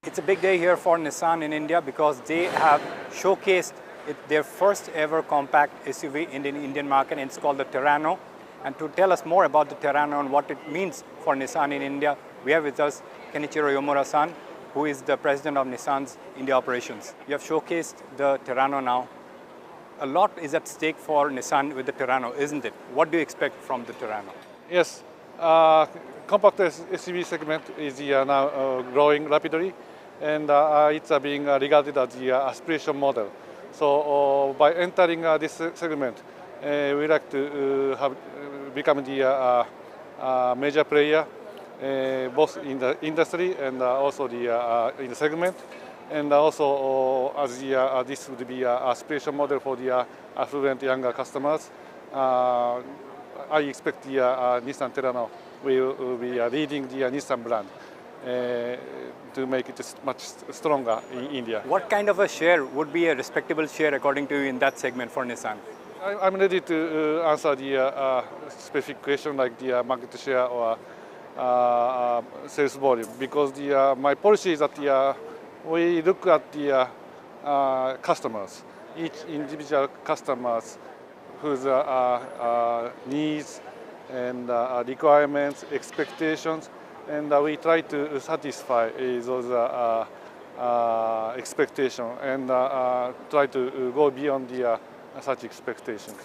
It's a big day here for Nissan in India because they have showcased their first ever compact SUV in the Indian market, and it's called the Terrano. And to tell us more about the Terrano and what it means for Nissan in India, we have with us Kenichiro Yomura-san, who is the president of Nissan's India operations. You have showcased the Terrano now. A lot is at stake for Nissan with the Terrano, isn't it? What do you expect from the Terrano? Yes, compact SUV segment is now growing rapidly, and it's being regarded as the aspiration model. So by entering this segment, we like to become the major player, both in the industry and also in the segment. And also, as this would be an aspiration model for the affluent younger customers, I expect the Nissan Terrano will be leading the Nissan brand to make it much stronger in India. What kind of a share would be a respectable share according to you in that segment for Nissan? I'm ready to answer the specific question like the market share or sales volume, because my policy is that we look at the customers, each individual customers whose needs and requirements, expectations, and we try to satisfy those expectations and try to go beyond such expectations.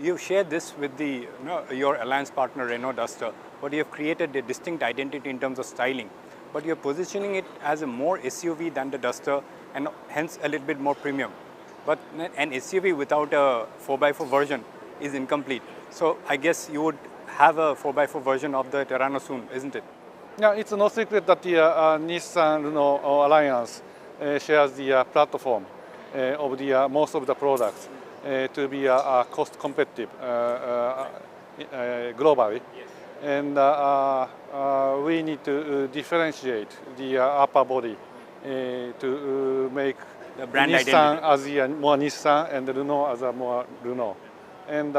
You've shared this with your alliance partner Renault Duster, but you have created a distinct identity in terms of styling. But you're positioning it as a more SUV than the Duster and hence a little bit more premium. But an SUV without a 4x4 version is incomplete. So I guess you would have a 4x4 version of the Terrano soon, isn't it? Yeah, it's no secret that the Nissan-Renault alliance shares the platform of the most of the products to be cost competitive globally. And we need to differentiate the upper body to make the brand Nissan identity as more Nissan and Renault as more Renault. And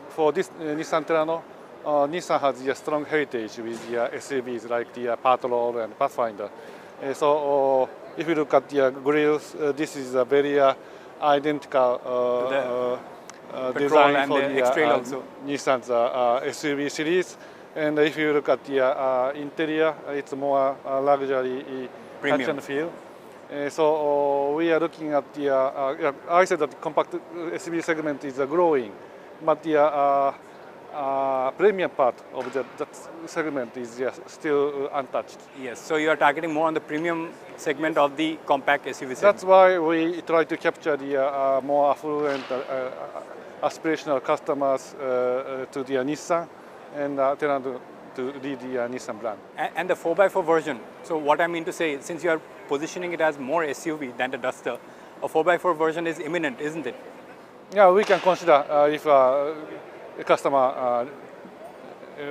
for this Nissan Terrano, Nissan has a strong heritage with the SUVs like the Patrol and Pathfinder. So if you look at the grills, this is a very identical design and for the the X-Trail also. Nissan's SUV series. And if you look at the interior, it's more luxury touch and feel. So we are looking at the, I said that the compact SUV segment is growing, but the premium part of that segment is still untouched. Yes, so you are targeting more on the premium segment of the compact SUV segment. That's why we try to capture the more affluent, aspirational customers to the Nissan and Terrano to lead the Nissan brand. And the 4x4 version, so what I mean to say, since you are positioning it as more SUV than the Duster, a 4x4 version is imminent, isn't it? Yeah, we can consider if a customer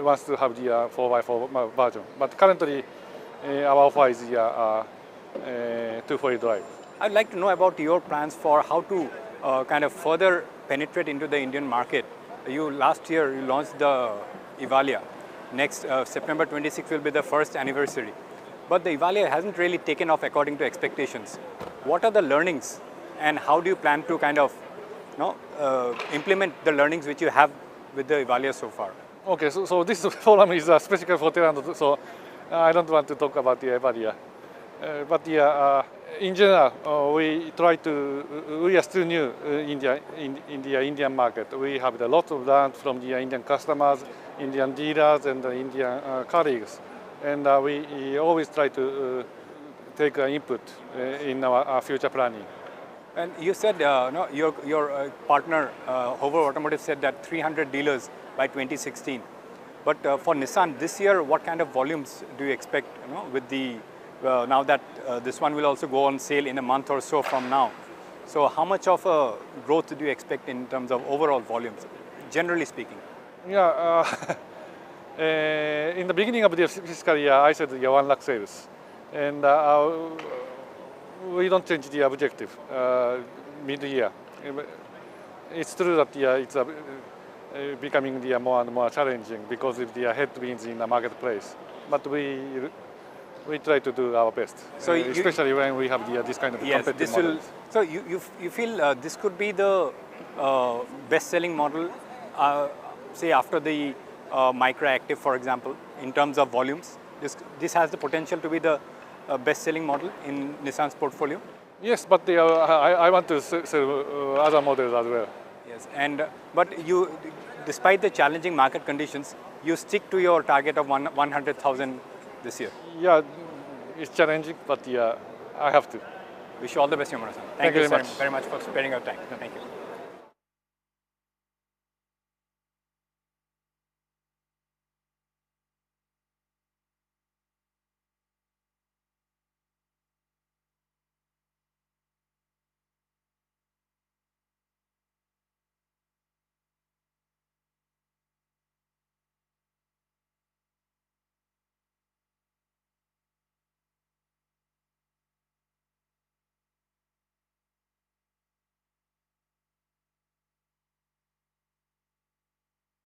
wants to have the 4x4 version. But currently, our offer is the 2-4 drive. I'd like to know about your plans for how to kind of further penetrate into the Indian market. Last year, you launched the Evalia. Next, September 26 will be the first anniversary. But the Evalia hasn't really taken off according to expectations. What are the learnings and how do you plan to kind of implement the learnings which you have with the Evalia so far? Okay, so this forum is specifically for Terrano, so I don't want to talk about the Evalia. But in general, we are still new in the Indian market. We have a lot of learned from the Indian customers, Indian dealers, and the Indian colleagues. And we always try to take input in our future planning. And you said your partner, Hover Automotive, said that 300 dealers by 2016. But for Nissan this year, what kind of volumes do you expect with the now that this one will also go on sale in a month or so from now? So how much of a growth do you expect in terms of overall volumes, generally speaking? Yeah, in the beginning of the fiscal year, I said 1 lakh sales. And we don't change the objective mid-year. It's true that it's becoming more and more challenging because of the headwinds in the marketplace. But we we try to do our best. So especially when we have this kind of yes, competitive this will. models. So you feel this could be the best-selling model, say after the Micra Active, for example, in terms of volumes. This has the potential to be the best-selling model in Nissan's portfolio. Yes, but I want to sell other models as well. Yes, and but you, despite the challenging market conditions, you stick to your target of 100,000 this year. Yeah, it's challenging, but yeah, I have to. Wish you all the best, Yamura-san. Thank you you very much. very much for sparing your time. Thank you.